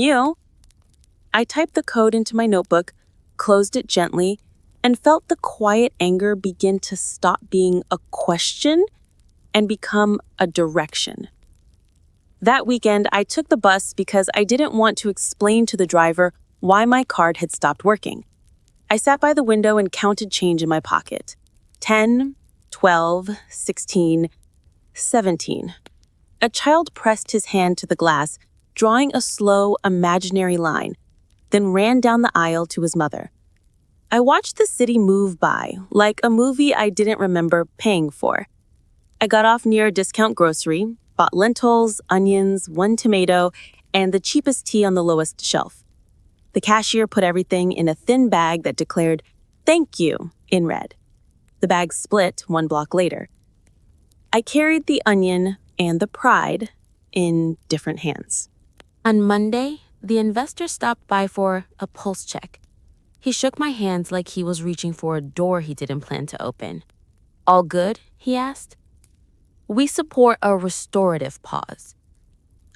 You? I typed the code into my notebook, closed it gently, and felt the quiet anger begin to stop being a question and become a direction. That weekend, I took the bus because I didn't want to explain to the driver why my card had stopped working. I sat by the window and counted change in my pocket. 10, 12, 16, 17. A child pressed his hand to the glass, drawing a slow, imaginary line, then ran down the aisle to his mother. I watched the city move by, like a movie I didn't remember paying for. I got off near a discount grocery, bought lentils, onions, 1 tomato, and the cheapest tea on the lowest shelf. The cashier put everything in a thin bag that declared, "Thank you," in red. The bag split 1 block later. I carried the onion and the pride in different hands. On Monday, the investor stopped by for a pulse check. He shook my hands like he was reaching for a door he didn't plan to open. "All good?" he asked. We support a restorative pause.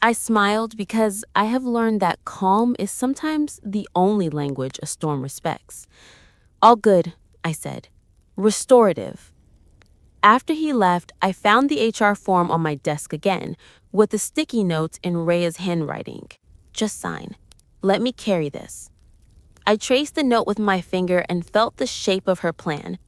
I smiled because I have learned that calm is sometimes the only language a storm respects. "All good," I said. "Restorative." After he left, I found the HR form on my desk again, with the sticky notes in Rhea's handwriting. "Just sign. Let me carry this." I traced the note with my finger and felt the shape of her plan.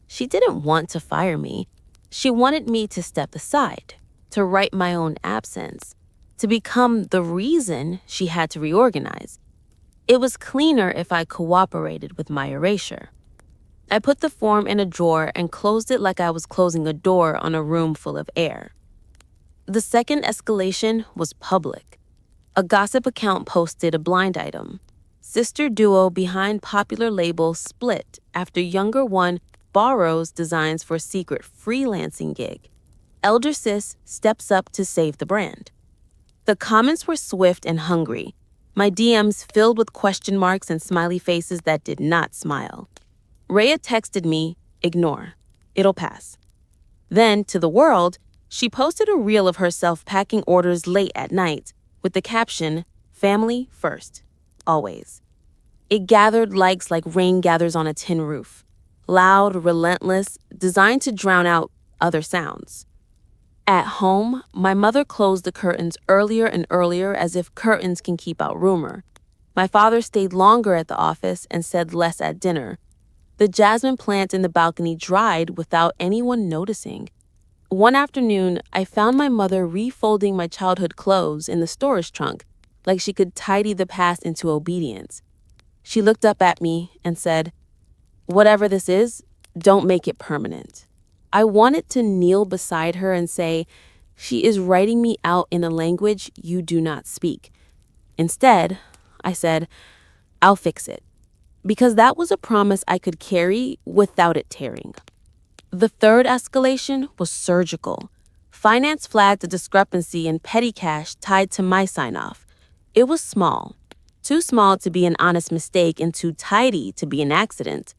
She didn't want to fire me. She wanted me to step aside, to write my own absence, to become the reason she had to reorganize. It was cleaner if I cooperated with my erasure. I put the form in a drawer and closed it like I was closing a door on a room full of air. The second escalation was public. A gossip account posted a blind item. Sister duo behind popular label split after younger one borrows designs for secret freelancing gig. Elder sis steps up to save the brand. The comments were swift and hungry. My DMs filled with question marks and smiley faces that did not smile. Rhea texted me, "Ignore. It'll pass." Then, to the world, she posted a reel of herself packing orders late at night with the caption, "Family first, always." It gathered likes like rain gathers on a tin roof. Loud, relentless, designed to drown out other sounds. At home, my mother closed the curtains earlier and earlier as if curtains can keep out rumor. My father stayed longer at the office and said less at dinner. The jasmine plant in the balcony dried without anyone noticing. One afternoon, I found my mother refolding my childhood clothes in the storage trunk, like she could tidy the past into obedience. She looked up at me and said, "Whatever this is, don't make it permanent." I wanted to kneel beside her and say, "She is writing me out in a language you do not speak." Instead, I said, "I'll fix it," because that was a promise I could carry without it tearing. The third escalation was surgical. Finance flagged a discrepancy in petty cash tied to my sign-off. It was small. Too small to be an honest mistake and too tidy to be an accident.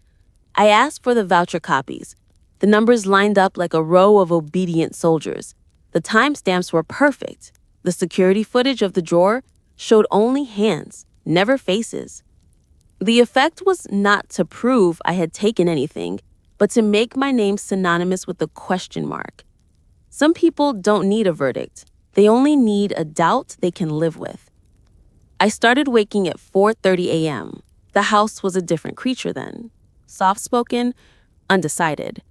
I asked for the voucher copies. The numbers lined up like a row of obedient soldiers. The timestamps were perfect. The security footage of the drawer showed only hands, never faces. The effect was not to prove I had taken anything, but to make my name synonymous with the question mark. Some people don't need a verdict. They only need a doubt they can live with. I started waking at 4:30 a.m. The house was a different creature then. Soft-spoken, undecided.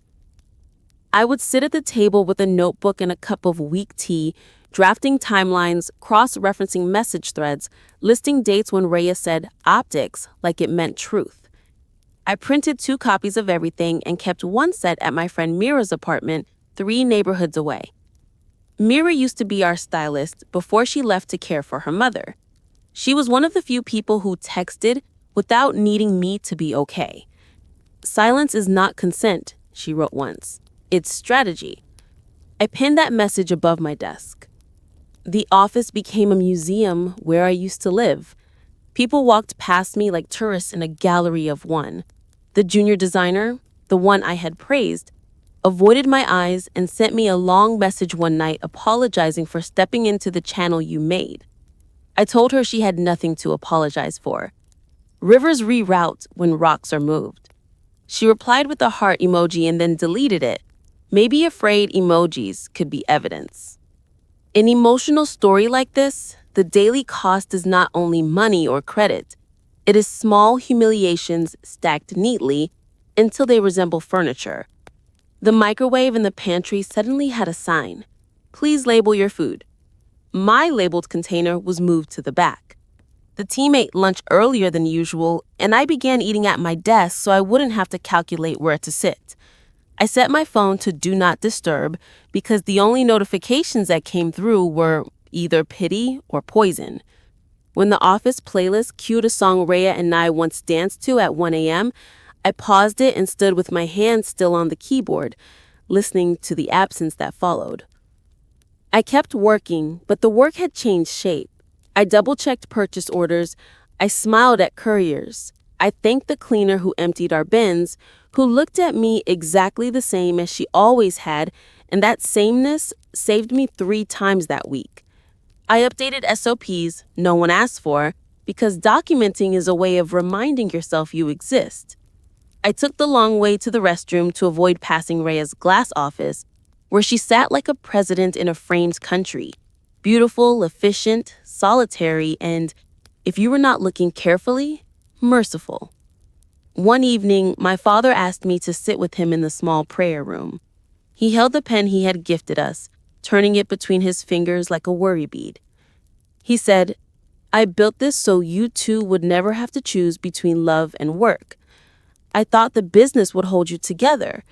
I would sit at the table with a notebook and a cup of weak tea, drafting timelines, cross-referencing message threads, listing dates when Rhea said optics like it meant truth. I printed 2 copies of everything and kept one set at my friend Mira's apartment 3 neighborhoods away. Mira used to be our stylist before she left to care for her mother. She was one of the few people who texted without needing me to be okay. "Silence is not consent," she wrote once. "It's strategy." I pinned that message above my desk. The office became a museum where I used to live. People walked past me like tourists in a gallery of one. The junior designer, the one I had praised, avoided my eyes and sent me a long message one night apologizing for stepping into the channel you made. I told her she had nothing to apologize for. Rivers reroute when rocks are moved. She replied with a heart emoji and then deleted it. Maybe afraid emojis could be evidence. In an emotional story like this, the daily cost is not only money or credit. It is small humiliations stacked neatly until they resemble furniture. The microwave in the pantry suddenly had a sign. Please label your food. My labeled container was moved to the back. The team ate lunch earlier than usual, and I began eating at my desk so I wouldn't have to calculate where to sit. I set my phone to Do Not Disturb because the only notifications that came through were either pity or poison. When the office playlist cued a song Rhea and I once danced to at 1 a.m., I paused it and stood with my hands still on the keyboard, listening to the absence that followed. I kept working, but the work had changed shape. I double-checked purchase orders. I smiled at couriers. I thanked the cleaner who emptied our bins, who looked at me exactly the same as she always had, and that sameness saved me 3 times that week. I updated SOPs no one asked for because documenting is a way of reminding yourself you exist. I took the long way to the restroom to avoid passing Rhea's glass office, where she sat like a president in a framed country. Beautiful, efficient, solitary, and, if you were not looking carefully, merciful. One evening, my father asked me to sit with him in the small prayer room. He held the pen he had gifted us, turning it between his fingers like a worry bead. He said, I built this so you two would never have to choose between love and work. I thought the business would hold you together.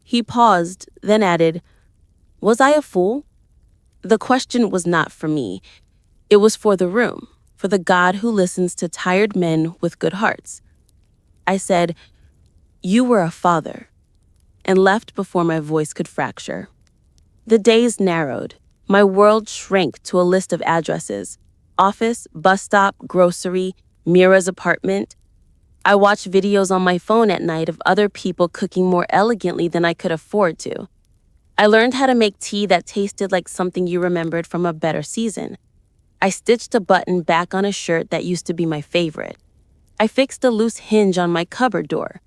He paused, then added, Was I a fool? The question was not for me. It was for the room, for the God who listens to tired men with good hearts. I said, You were a father, and left before my voice could fracture. The days narrowed. My world shrank to a list of addresses: office, bus stop, grocery, Mira's apartment. I watched videos on my phone at night of other people cooking more elegantly than I could afford to. I learned how to make tea that tasted like something you remembered from a better season. I stitched a button back on a shirt that used to be my favorite. I fixed a loose hinge on my cupboard door.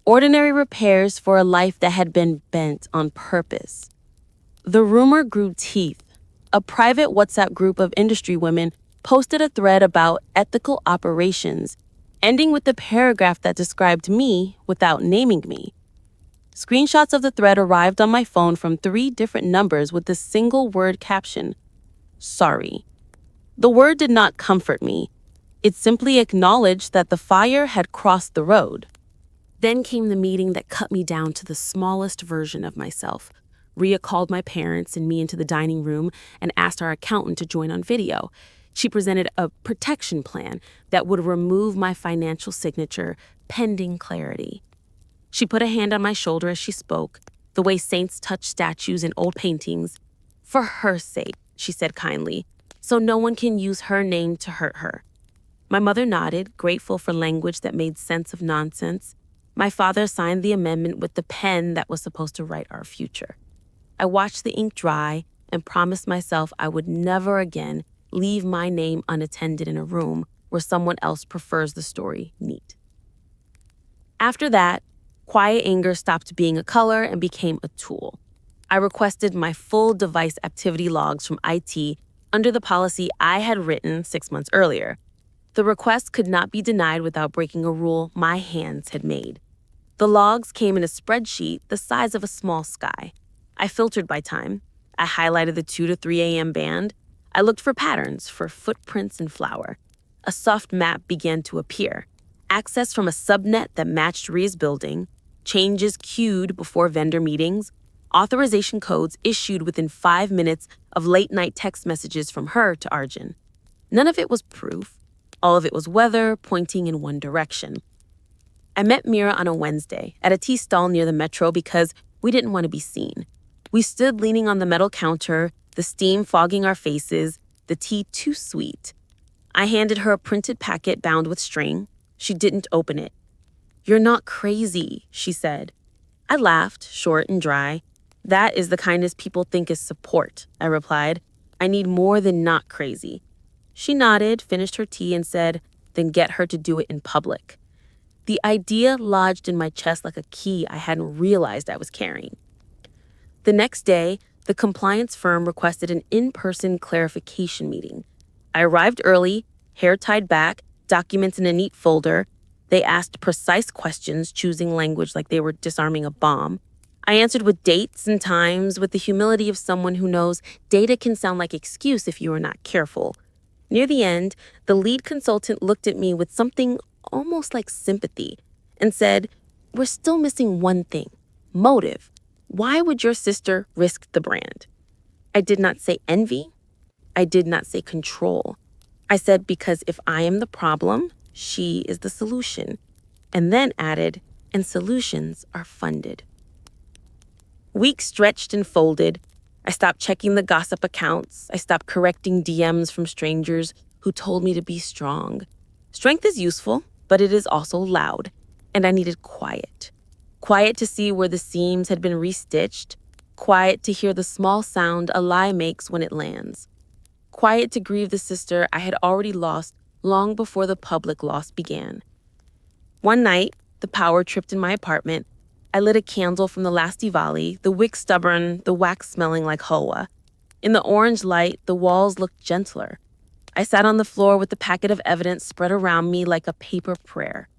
Ordinary repairs for a life that had been bent on purpose. The rumor grew teeth. A private WhatsApp group of industry women posted a thread about ethical operations, ending with the paragraph that described me without naming me. Screenshots of the thread arrived on my phone from 3 different numbers with the single word caption, sorry. The word did not comfort me. It simply acknowledged that the fire had crossed the road. Then came the meeting that cut me down to the smallest version of myself. Rhea called my parents and me into the dining room and asked our accountant to join on video. She presented a protection plan that would remove my financial signature pending clarity. She put a hand on my shoulder as she spoke, the way saints touch statues in old paintings. For her sake, she said kindly, so no one can use her name to hurt her. My mother nodded, grateful for language that made sense of nonsense. My father signed the amendment with the pen that was supposed to write our future. I watched the ink dry and promised myself I would never again leave my name unattended in a room where someone else prefers the story neat. After that, quiet anger stopped being a color and became a tool. I requested my full device activity logs from IT under the policy I had written 6 months earlier. The request could not be denied without breaking a rule my hands had made. The logs came in a spreadsheet the size of a small sky. I filtered by time. I highlighted the 2 to 3 a.m. band. I looked for patterns, for footprints and flour. A soft map began to appear. Access from a subnet that matched Rhea's building, changes queued before vendor meetings, authorization codes issued within 5 minutes of late-night text messages from her to Arjun. None of it was proof. All of it was weather pointing in one direction. I met Mira on a Wednesday at a tea stall near the metro because we didn't want to be seen. We stood leaning on the metal counter, the steam fogging our faces, the tea too sweet. I handed her a printed packet bound with string. She didn't open it. "You're not crazy," she said. I laughed, short and dry. "That is the kindness people think is support," I replied. "I need more than not crazy." She nodded, finished her tea, and said, "Then get her to do it in public." The idea lodged in my chest like a key I hadn't realized I was carrying. The next day, the compliance firm requested an in-person clarification meeting. I arrived early, hair tied back, documents in a neat folder. They asked precise questions, choosing language like they were disarming a bomb. I answered with dates and times, with the humility of someone who knows data can sound like excuse if you are not careful. Near the end, the lead consultant looked at me with something almost like sympathy and said, "We're still missing one thing: motive. Why would your sister risk the brand?" I did not say envy. I did not say control. I said, because if I am the problem, she is the solution. And then added, and solutions are funded. Weeks stretched and folded. I stopped checking the gossip accounts. I stopped correcting DMs from strangers who told me to be strong. Strength is useful, but it is also loud, and I needed quiet. Quiet to see where the seams had been restitched. Quiet to hear the small sound a lie makes when it lands. Quiet to grieve the sister I had already lost long before the public loss began. One night, the power tripped in my apartment. I lit a candle from the last Diwali, the wick stubborn, the wax smelling like halwa. In the orange light, the walls looked gentler. I sat on the floor with the packet of evidence spread around me like a paper prayer.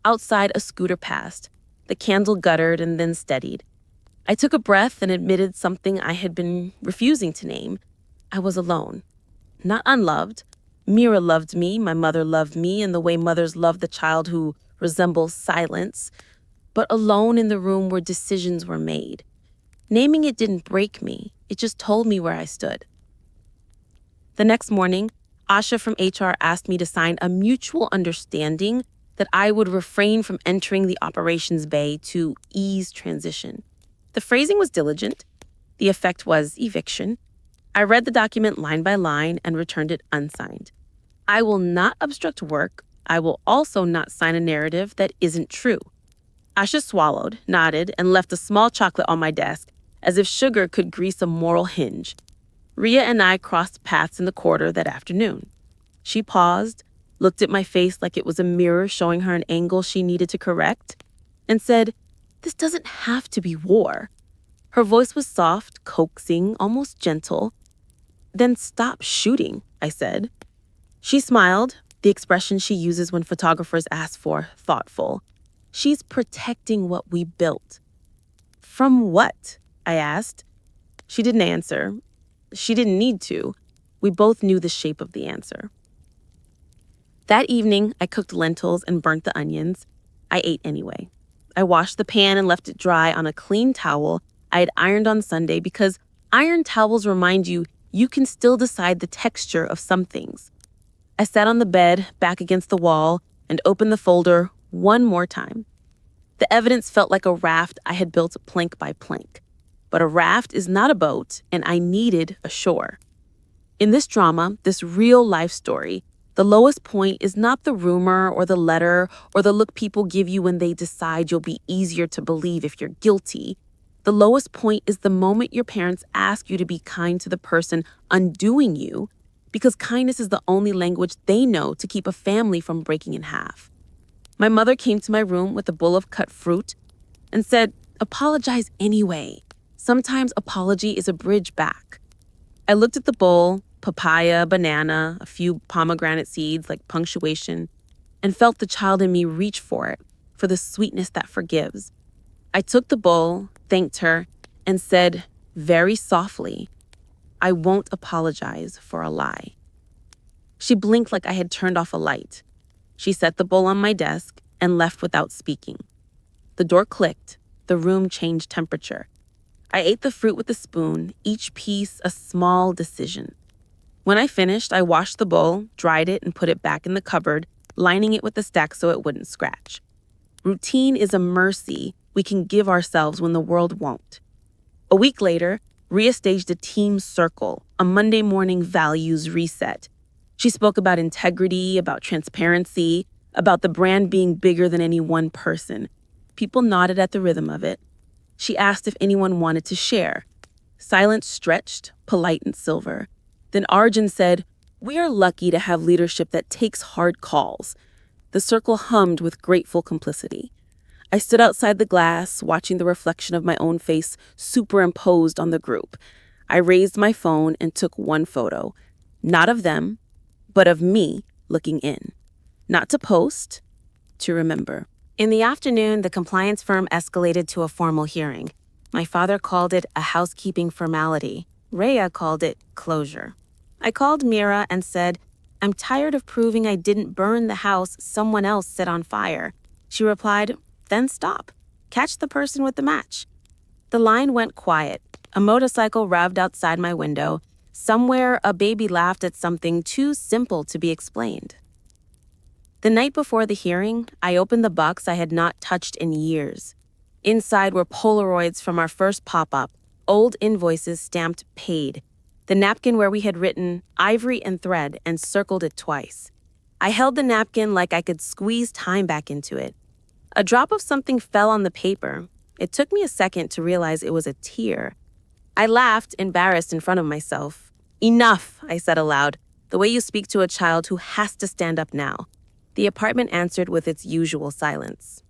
Outside, a scooter passed. The candle guttered and then steadied. I took a breath and admitted something I had been refusing to name. I was alone. Not unloved. Mira loved me, my mother loved me in the way mothers love the child who resembles silence, but alone in the room where decisions were made. Naming it didn't break me, it just told me where I stood. The next morning, Asha from HR asked me to sign a mutual understanding that I would refrain from entering the operations bay to ease transition. The phrasing was diligent. The effect was eviction. I read the document line by line and returned it unsigned. I will not obstruct work. I will also not sign a narrative that isn't true. Asha swallowed, nodded, and left a small chocolate on my desk, as if sugar could grease a moral hinge. Ria and I crossed paths in the corridor that afternoon. She paused, looked at my face like it was a mirror showing her an angle she needed to correct, and said, "This doesn't have to be war." Her voice was soft, coaxing, almost gentle. "Then stop shooting," I said. She smiled, the expression she uses when photographers ask for thoughtful. "She's protecting what we built." "From what?" I asked. She didn't answer. She didn't need to. We both knew the shape of the answer. That evening, I cooked lentils and burnt the onions. I ate anyway. I washed the pan and left it dry on a clean towel I had ironed on Sunday because iron towels remind you can still decide the texture of some things. I sat on the bed, back against the wall, and opened the folder one more time. The evidence felt like a raft I had built plank by plank. But a raft is not a boat, and I needed a shore. In this drama, this real-life story, the lowest point is not the rumor or the letter or the look people give you when they decide you'll be easier to believe if you're guilty. The lowest point is the moment your parents ask you to be kind to the person undoing you, because kindness is the only language they know to keep a family from breaking in half. My mother came to my room with a bowl of cut fruit and said, "Apologize anyway. Sometimes apology is a bridge back." I looked at the bowl, papaya, banana, a few pomegranate seeds like punctuation, and felt the child in me reach for it, for the sweetness that forgives. I took the bowl, thanked her, and said very softly, "I won't apologize for a lie." She blinked like I had turned off a light. She set the bowl on my desk and left without speaking. The door clicked. The room changed temperature. I ate the fruit with a spoon, each piece a small decision. When I finished, I washed the bowl, dried it, and put it back in the cupboard, lining it with a stack so it wouldn't scratch. Routine is a mercy we can give ourselves when the world won't. A week later, Ria staged a team circle, a Monday morning values reset. She spoke about integrity, about transparency, about the brand being bigger than any one person. People nodded at the rhythm of it. She asked if anyone wanted to share. Silence stretched, polite and silver. Then Arjun said, We are lucky to have leadership that takes hard calls. The circle hummed with grateful complicity. I stood outside the glass, watching the reflection of my own face superimposed on the group. I raised my phone and took one photo, not of them, but of me looking in. Not to post, to remember. In the afternoon, the compliance firm escalated to a formal hearing. My father called it a housekeeping formality. Rhea called it closure. I called Mira and said, "I'm tired of proving I didn't burn the house someone else set on fire." She replied, "Then stop. Catch the person with the match." The line went quiet. A motorcycle revved outside my window. Somewhere, a baby laughed at something too simple to be explained. The night before the hearing, I opened the box I had not touched in years. Inside were Polaroids from our first pop-up, old invoices stamped paid, the napkin where we had written ivory and thread and circled it twice. I held the napkin like I could squeeze time back into it. A drop of something fell on the paper. It took me a second to realize it was a tear. I laughed, embarrassed in front of myself. "Enough," I said aloud, the way you speak to a child who has to stand up now. The apartment answered with its usual silence.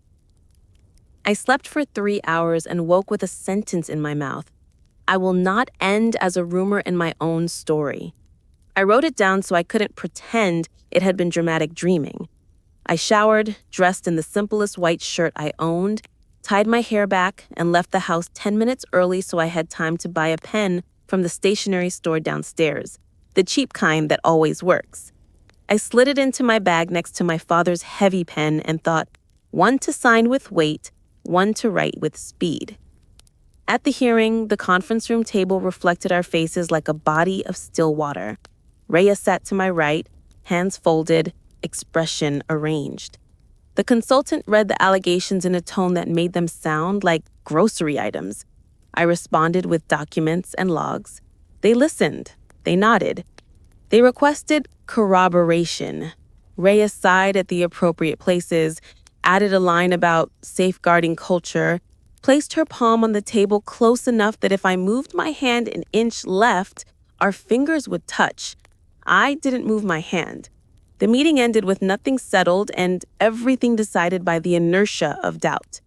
I slept for 3 hours and woke with a sentence in my mouth. I will not end as a rumor in my own story. I wrote it down so I couldn't pretend it had been dramatic dreaming. I showered, dressed in the simplest white shirt I owned, tied my hair back, and left the house 10 minutes early so I had time to buy a pen from the stationery store downstairs, the cheap kind that always works. I slid it into my bag next to my father's heavy pen and thought, one to sign with weight, one to write with speed. At the hearing, the conference room table reflected our faces like a body of still water. Rhea sat to my right, hands folded, expression arranged. The consultant read the allegations in a tone that made them sound like grocery items. I responded with documents and logs. They listened. They nodded. They requested corroboration. Rhea sighed at the appropriate places, added a line about safeguarding culture, placed her palm on the table close enough that if I moved my hand an inch left, our fingers would touch. I didn't move my hand. The meeting ended with nothing settled and everything decided by the inertia of doubt.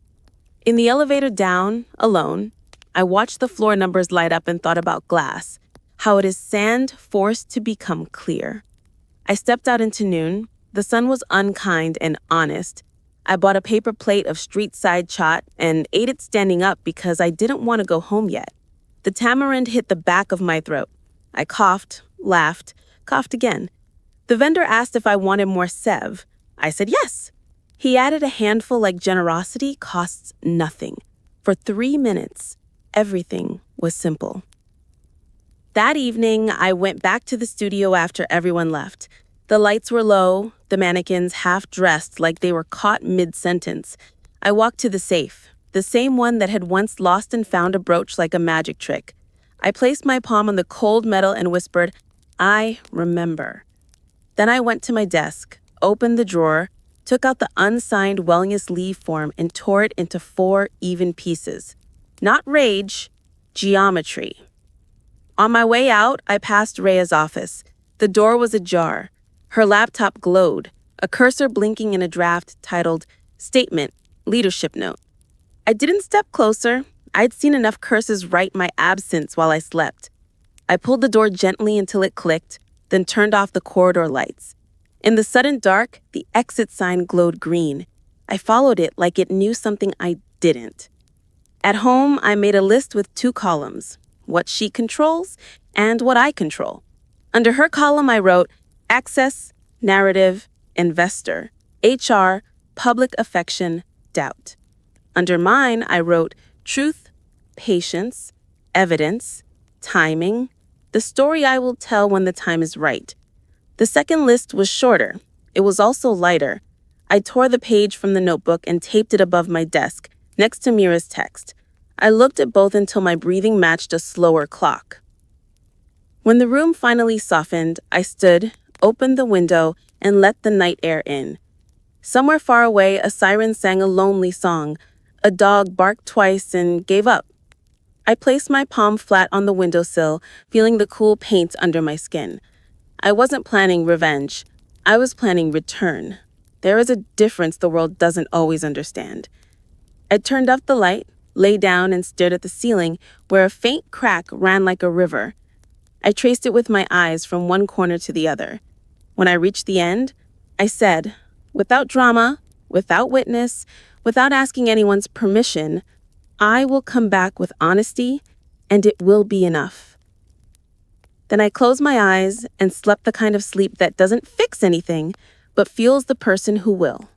In the elevator down, alone, I watched the floor numbers light up and thought about glass, how it is sand forced to become clear. I stepped out into noon. The sun was unkind and honest. I bought a paper plate of street-side chaat and ate it standing up because I didn't want to go home yet. The tamarind hit the back of my throat. I coughed, laughed, coughed again. The vendor asked if I wanted more sev. I said yes. He added a handful like generosity costs nothing. For 3 minutes, everything was simple. That evening, I went back to the studio after everyone left. The lights were low, the mannequins half-dressed like they were caught mid-sentence. I walked to the safe, the same one that had once lost and found a brooch like a magic trick. I placed my palm on the cold metal and whispered, "I remember." Then I went to my desk, opened the drawer, took out the unsigned wellness leave form and tore it into 4 even pieces. Not rage, geometry. On my way out, I passed Rhea's office. The door was ajar. Her laptop glowed, a cursor blinking in a draft titled, "Statement, Leadership Note." I didn't step closer. I'd seen enough curses write my absence while I slept. I pulled the door gently until it clicked, then turned off the corridor lights. In the sudden dark, the exit sign glowed green. I followed it like it knew something I didn't. At home, I made a list with 2 columns, what she controls and what I control. Under her column, I wrote access, narrative, investor, HR, public affection, doubt. Under mine, I wrote truth, patience, evidence, timing, the story I will tell when the time is right. The second list was shorter. It was also lighter. I tore the page from the notebook and taped it above my desk, next to Mira's text. I looked at both until my breathing matched a slower clock. When the room finally softened, I stood, opened the window, and let the night air in. Somewhere far away, a siren sang a lonely song. A dog barked twice and gave up. I placed my palm flat on the windowsill, feeling the cool paint under my skin. I wasn't planning revenge. I was planning return. There is a difference the world doesn't always understand. I turned off the light, lay down, and stared at the ceiling where a faint crack ran like a river. I traced it with my eyes from one corner to the other. When I reached the end, I said, without drama, without witness, without asking anyone's permission, I will come back with honesty, and it will be enough. Then I closed my eyes and slept the kind of sleep that doesn't fix anything, but fuels the person who will.